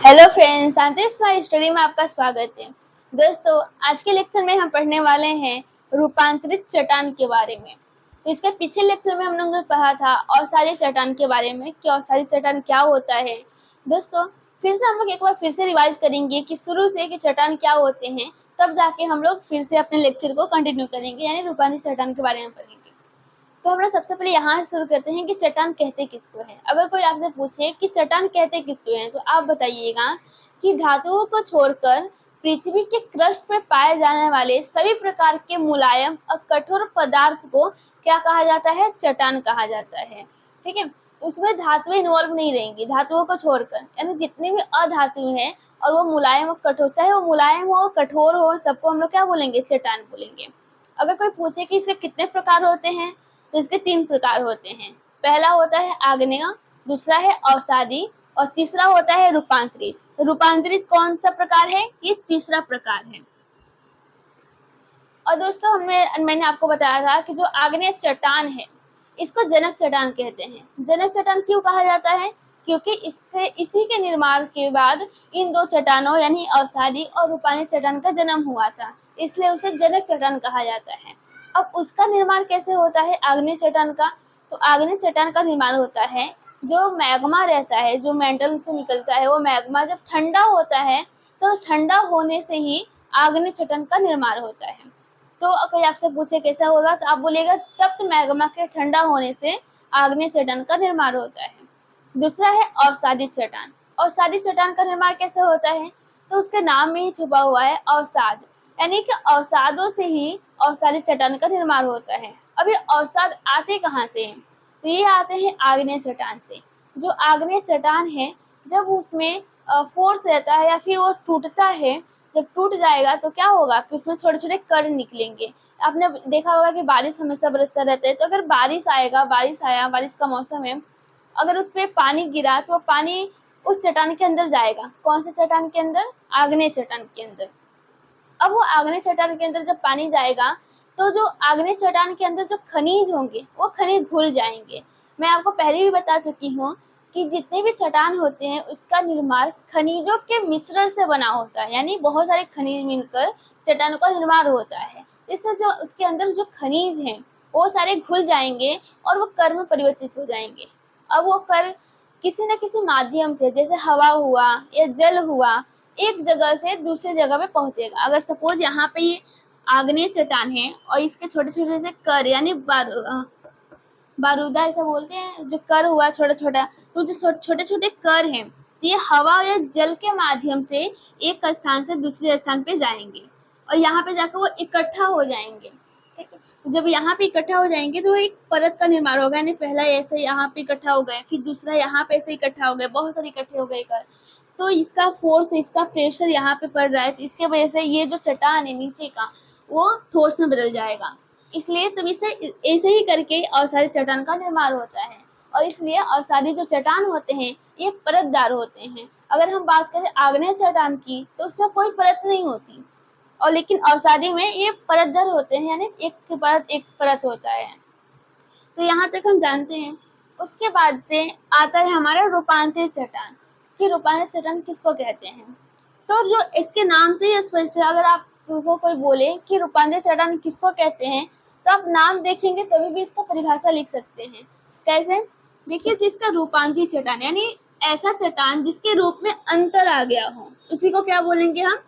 Hello friends, शांतिश my study में आपका स्वागत है। दोस्तों, आज के लेक्चर में हम पढ़ने वाले हैं रूपांतरित चट्टान के बारे में। तो इसके पिछले लेक्चर में हम लोगों ने पढ़ा था अवसादी चट्टान के बारे में कि अवसादी चट्टान क्या होता है। दोस्तों, फिर से हम लोग एक बार फिर से रिवाइज करेंगे कि शुरू से कि चट्टान क्या होते हैं, तब जाके हम लोग फिर से अपने लेक्चर को कंटिन्यू करेंगे, यानी रूपांतरित चट्टान के बारे में पढ़ेंगे। तो हम लोग सबसे पहले यहाँ से शुरू करते हैं कि चट्टान कहते किसको है। अगर कोई आपसे पूछे कि चट्टान कहते किसको है, तो आप बताइएगा कि धातुओं को छोड़कर पृथ्वी के क्रस्ट पर पाए जाने वाले सभी प्रकार के मुलायम और कठोर पदार्थ को क्या कहा जाता है? चट्टान कहा जाता है। ठीक है, उसमें धातुएं इन्वॉल्व नहीं रहेंगी, धातुओं को छोड़कर, यानी जितने भी अधातु हैं और वो मुलायम और कठोर, चाहे वो मुलायम हो कठोर हो, सबको हम लोग क्या बोलेंगे? चट्टान बोलेंगे। अगर कोई पूछे कि इसके कितने प्रकार होते हैं, तो इसके 3 प्रकार होते हैं। पहला होता है आग्नेय, दूसरा है अवसादी और तीसरा होता है रूपांतरित। तो रूपांतरित कौन सा प्रकार है? ये तीसरा प्रकार है। और दोस्तों, मैंने आपको बताया था कि जो आग्नेय चट्टान है, इसको जनक चट्टान कहते हैं। जनक चट्टान क्यों कहा जाता है? क्योंकि इसी के निर्माण के बाद इन दो चट्टानों यानी अवसादी और रूपांतरित चट्टान का जन्म हुआ था, इसलिए उसे जनक चट्टान कहा जाता है। अब उसका निर्माण कैसे होता है आग्नेय चट्टान का? तो आग्नेय चट्टान का निर्माण होता है, जो मैग्मा रहता है, जो मेंटल से निकलता है, वो मैग्मा जब ठंडा होता है, तो ठंडा होने से ही आग्नेय चट्टान का निर्माण होता है। तो कोई आपसे पूछे कैसा होगा, तो आप बोलिएगा तप्त मैग्मा के ठंडा होने से आग्नेय चट्टान का निर्माण होता है। दूसरा है अवसादी चट्टान। अवसादी चट्टान का निर्माण कैसे होता है? तो उसके नाम में ही छुपा हुआ है अवसाद, यानी कि अवसादों से ही अवसादी चट्टान का निर्माण होता है। अब ये अवसाद आते कहाँ से हैं? तो ये आते हैं आग्नेय चट्टान से। जो आग्नेय चट्टान है, जब उसमें फोर्स रहता है या फिर वो टूटता है, जब टूट जाएगा तो क्या होगा कि उसमें छोटे छोटे कण निकलेंगे। आपने देखा होगा कि बारिश हमेशा बरसता रहता है, तो अगर बारिश आया, बारिश का मौसम है, अगर उस पर पानी गिरा तो पानी उस चट्टान के अंदर जाएगा। कौन से चट्टान के अंदर? आग्नेय चट्टान के अंदर। अब वो आग्नेय चट्टान के अंदर जब पानी जाएगा, तो जो आग्नेय चट्टान के अंदर जो खनिज होंगे, वो खनिज घुल जाएंगे। मैं आपको पहले भी बता चुकी हूँ कि जितने भी चट्टान होते हैं, उसका निर्माण खनिजों के मिश्रण से बना होता है, यानी बहुत सारे खनिज मिलकर चट्टानों का निर्माण होता है। इससे जो उसके अंदर जो खनिज हैं, वो सारे घुल जाएंगे और वो कर में परिवर्तित हो जाएंगे। अब वो कर किसी न किसी माध्यम से, जैसे हवा हुआ या जल हुआ, एक जगह से दूसरे जगह पे पहुंचेगा। अगर सपोज यहाँ पे ये आग्नेय चट्टान है और इसके छोटे छोटे से कर यानी बारूदा ऐसा बोलते हैं, जो कर हुआ छोटा छोटा, तो जो छोटे छोटे कर हैं, ये हवा या जल के माध्यम से एक स्थान से दूसरे स्थान पे जाएंगे और यहाँ पे जाकर वो इकट्ठा हो जाएंगे। ठीक है, जब यहाँ पे इकट्ठा हो जाएंगे तो एक परत का निर्माण होगा, यानी पहला ऐसे यहाँ पे इकट्ठा हो गए, फिर दूसरा यहाँ पे ऐसे इकट्ठा हो गए, बहुत सारे इकट्ठे हो गए कर, तो इसका फोर्स, इसका प्रेशर यहाँ पे पड़ रहा है, तो इसके वजह से ये जो चट्टान है नीचे का, वो ठोस में बदल जाएगा। इसलिए तब इसे ऐसे ही करके अवसादी चट्टान का निर्माण होता है। और इसलिए अवसादी जो चट्टान होते हैं, ये परतदार होते हैं। अगर हम बात करें आग्नेय चट्टान की, तो उसमें कोई परत नहीं होती, और लेकिन अवसादी में ये परतदार होते हैं, यानी एक परत होता है। तो यहाँ तक हम जानते हैं। उसके बाद से आता है हमारा रूपांतरित चट्टान, कि रूपांतरित चट्टान किसको कहते हैं। तो जो इसके नाम से ही स्पष्ट है, अगर आपको कोई बोले कि रूपांतरित चट्टान किसको कहते हैं, तो आप नाम देखेंगे तभी भी इसका परिभाषा लिख सकते हैं। कैसे? देखिए, जिसका रूपांतरित चट्टान यानी ऐसा चट्टान जिसके रूप में अंतर आ गया हो, उसी को क्या बोलेंगे हम?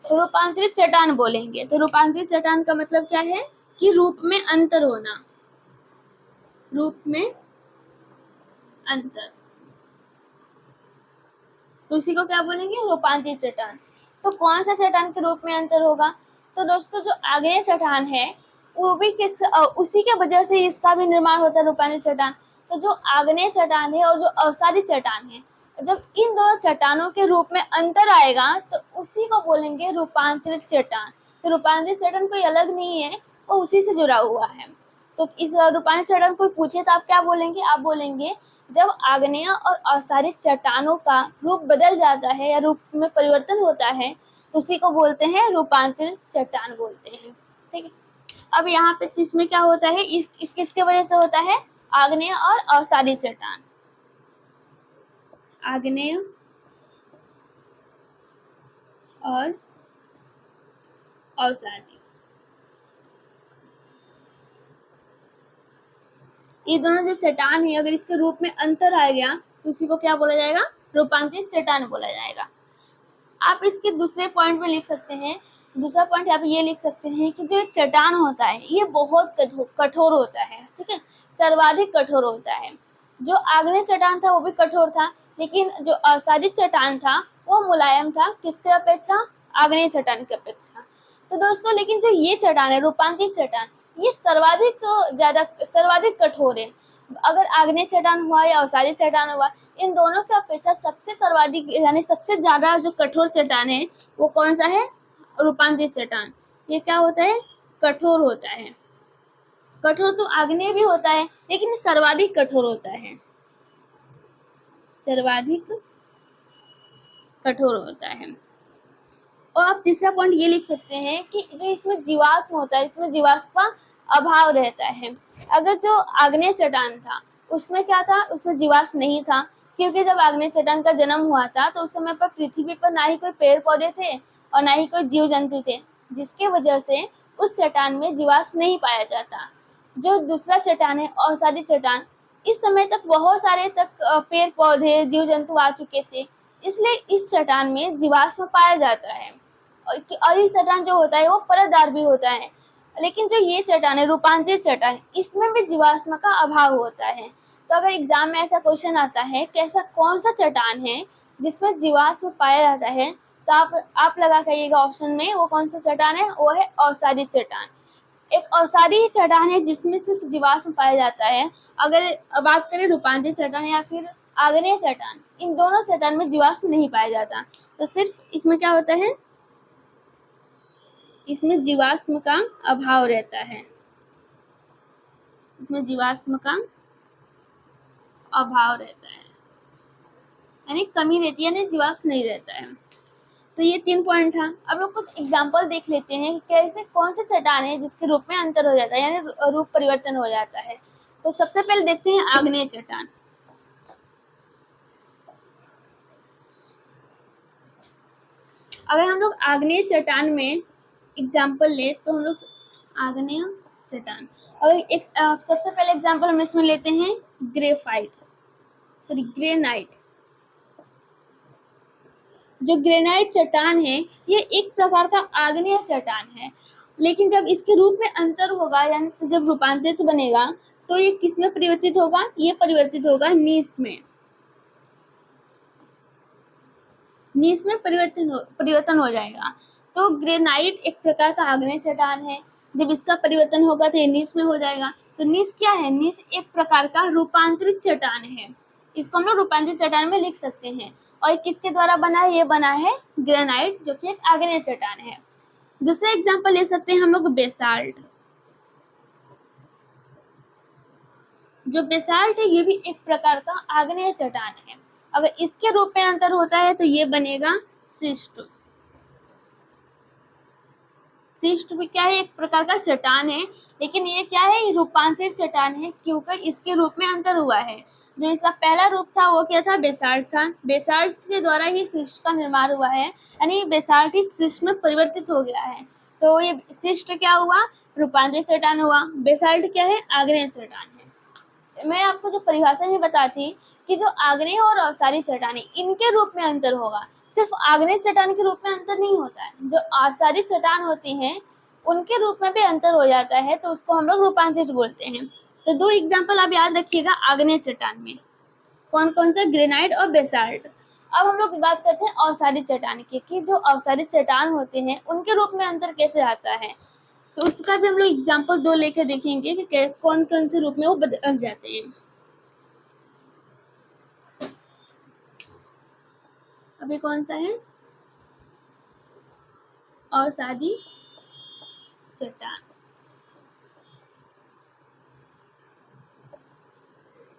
रूपांतरित चट्टान बोलेंगे। तो रूपांतरित चट्टान का मतलब क्या है? कि रूप में अंतर होना, रूप में अंतर, तो इसी को क्या बोलेंगे? रूपांतरित चट्टान। तो कौन सा चट्टान के रूप में अंतर होगा? तो दोस्तों, जो आग्नेय चट्टान है, वो भी उसी के वजह से इसका भी निर्माण होता है, रूपांतरित चट्टान। तो जो आग्नेय चट्टान है और जो अवसादी चट्टान है, जब इन दोनों चट्टानों के रूप में अंतर आएगा, तो उसी को बोलेंगे रूपांतरित चट्टान। तो रूपांतरित चट्टान कोई अलग नहीं है, वो उसी से जुड़ा हुआ है। तो इस रूपांतरित चट्टान कोई पूछे तो आप क्या बोलेंगे? आप बोलेंगे जब आग्नेय और अवसादी चट्टानों का रूप बदल जाता है या रूप में परिवर्तन होता है, उसी को बोलते हैं रूपांतरित चट्टान बोलते हैं। ठीक है, अब यहाँ पे इसमें क्या होता है, इस किसके वजह से होता है? आग्नेय और अवसादी चट्टान। आग्नेय और अवसादी। ये दोनों जो चट्टान है, अगर इसके रूप में अंतर आ गया तो इसी को क्या बोला जाएगा? रूपांतरित चट्टान बोला जाएगा। आप इसके दूसरे पॉइंट में लिख सकते हैं, दूसरा पॉइंट आप ये लिख सकते हैं कि जो चट्टान होता है ये बहुत कठोर होता है, ठीक है, सर्वाधिक कठोर होता है। जो आग्नेय चट्टान था वो भी कठोर था, लेकिन जो अवसादी चट्टान था वो मुलायम था, किसके अपेक्षा? आग्नेय चट्टान की अपेक्षा। तो दोस्तों, लेकिन जो ये चट्टान है, रूपांतरित चट्टान, ये सर्वाधिक कठोर है। अगर आग्नेय चट्टान हुआ या अवसादी चट्टान हुआ, इन दोनों की अपेक्षा सबसे सर्वाधिक यानी सबसे ज्यादा जो कठोर चट्टान है वो कौन सा है? रूपांतरित चट्टान। ये क्या होता है? कठोर होता है। कठोर तो आग्नेय भी होता है, लेकिन सर्वाधिक कठोर होता है, सर्वाधिक कठोर होता है। और आप तीसरा पॉइंट ये लिख सकते हैं कि जो इसमें जीवाश्म होता है, इसमें जीवाश्म का अभाव रहता है। अगर जो आग्नेय चट्टान था उसमें क्या था? उसमें जीवाश्म नहीं था, क्योंकि जब आग्नेय चट्टान का जन्म हुआ था तो उस समय पर पृथ्वी पर ना ही कोई पेड़ पौधे थे और ना ही कोई जीव जंतु थे, जिसके वजह से उस चट्टान में जीवाश्म नहीं पाया जाता। जो दूसरा चट्टान है, अवसादी चट्टान, इस समय तक बहुत सारे पेड़ पौधे जीव जंतु आ चुके थे, इसलिए इस चट्टान में जीवाश्म पाया जाता है। और ये चट्टान जो होता है वो परतदार भी होता है। लेकिन जो ये चट्टान है, रूपांतरित चट्टान, इसमें भी जीवाश्म का अभाव होता है। तो अगर एग्जाम में ऐसा क्वेश्चन आता है कि ऐसा कौन सा चट्टान है जिसमें जीवाश्म पाया जाता है, तो आप लगा करिएगा ऑप्शन में, वो कौन सा चट्टान है? वो है अवसादी चट्टान। एक अवसादी चट्टान है जिसमें सिर्फ जीवाश्म पाया जाता है। अगर बात करें रूपांतरित चट्टान या फिर आग्नेय चट्टान, इन दोनों चट्टान में जीवाश्म नहीं पाया जाता। तो सिर्फ इसमें क्या होता है? इसमें जीवाश्म का अभाव रहता है, इसमें जीवाश्म का अभाव रहता है, यानी कमी रहती है, यानी जीवाश्म नहीं रहता है। तो ये 3 पॉइंट था। अब लोग कुछ एग्जांपल देख लेते हैं कि कैसे कौन से चट्टान है जिसके रूप में अंतर हो जाता है, यानी रूप परिवर्तन हो जाता है। तो सबसे पहले देखते हैं आग्नेय चट्टान। अगर हम लोग आग्नेय चट्टान में एग्जाम्पल ले तो हम लोग आग्नेय चट्टान, और एक सबसे पहले एग्जाम्पल हम इसमें लेते हैं ग्रेनाइट। जो ग्रेनाइट चट्टान है ये एक प्रकार का आग्नेय चट्टान है, लेकिन जब इसके रूप में अंतर होगा, यानी जब रूपांतरित बनेगा, तो ये किस में परिवर्तित होगा? ये परिवर्तित होगा नीस में। नीस में परिवर्तन हो जाएगा। तो ग्रेनाइट एक प्रकार का आग्नेय चट्टान है, जब इसका परिवर्तन होगा तो ये नीस में हो जाएगा। तो नीस क्या है? नीस एक प्रकार का रूपांतरित चट्टान है, इसको हम लोग रूपांतरित चट्टान में लिख सकते हैं। और किसके द्वारा बना है? ये बना है ग्रेनाइट, जो कि एक आग्नेय चट्टान है। दूसरा एग्जाम्पल ले सकते हैं हम लोग बेसाल्ट। जो बेसाल्ट है ये भी एक प्रकार का आग्नेय चट्टान है। अगर इसके रूप में अंतर होता है तो ये बनेगा सिस्ट। सिस्ट भी क्या है? एक प्रकार का चट्टान है, लेकिन ये क्या है? रूपांतरित चट्टान है, क्योंकि इसके रूप में अंतर हुआ है। जो इसका पहला रूप था वो क्या था? बेसाल्ट था। बेसाल्ट के द्वारा ही सिस्ट का निर्माण हुआ है, यानी बेसाल्ट ही सिस्ट में परिवर्तित हो गया है। तो ये सिस्ट क्या हुआ? रूपांतरित चट्टान हुआ। बेसाल्ट क्या है? आग्नेय चट्टान है। मैं आपको जो परिभाषा में बताती कि जो आग्नेय और अवसादी चट्टान है इनके रूप में अंतर होगा, सिर्फ आग्नेय चट्टान के रूप में अंतर नहीं होता है। जो अवसादी चट्टान होती हैं उनके रूप में भी अंतर हो जाता है, तो उसको हम लोग रूपांतरित बोलते हैं। तो 2 एग्जाम्पल आप याद रखिएगा आग्नेय चट्टान में, कौन कौन सा? ग्रेनाइट और बेसाल्ट। अब हम लोग बात करते हैं अवसादी चट्टान की, कि जो अवसादी चट्टान होते हैं उनके रूप में अंतर कैसे आता है। तो उसका भी हम लोग एग्जाम्पल 2 लेकर देखेंगे कि कौन कौन से रूप में वो बदल जाते हैं। अभी कौन सा है? अवसादी चट्टान।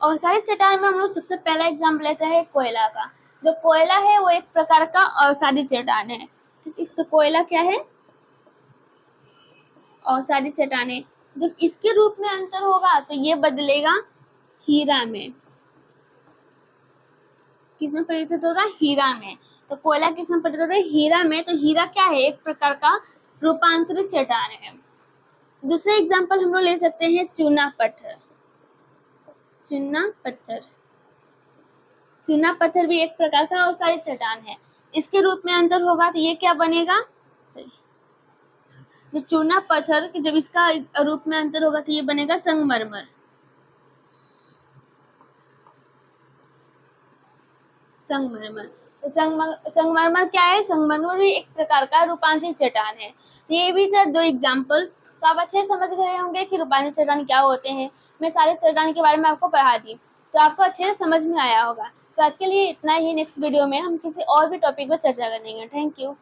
अवसादी चट्टान में हम लोग सबसे पहला एग्जाम्पल लेते हैं कोयला का। जो कोयला है वो एक प्रकार का अवसादी चट्टान है। तो कोयला क्या है? अवसादी चट्टान है। जब इसके रूप में अंतर होगा तो ये बदलेगा हीरा में। किसमें परिवर्तित होगा? हीरा में। तो कोयला किस में परिवर्तित होता है? हीरा में। तो हीरा क्या है? एक प्रकार का रूपांतरित चट्टान है। दूसरा एग्जाम्पल हम लोग ले सकते हैं चूना पत्थर। चूना पत्थर, चूना पत्थर भी एक प्रकार का अवसादी चट्टान है। इसके रूप में अंतर होगा तो ये क्या बनेगा? जो चूना पत्थर कि जब इसका रूप में अंतर होगा तो ये बनेगा संगमरमर। संगमरमर, तो संगमरमर क्या है? संगमरमर भी एक प्रकार का रूपांतरित चट्टान है। ये भी थे दो एग्जाम्पल्स। तो आप अच्छे से समझ गए होंगे कि रूपांतरित चट्टान क्या होते हैं। मैं सारे चट्टान के बारे में आपको पढ़ा दी, तो आपको अच्छे से समझ में आया होगा। तो आज के लिए इतना ही। नेक्स्ट वीडियो में हम किसी और भी टॉपिक पर चर्चा करेंगे। Thank you.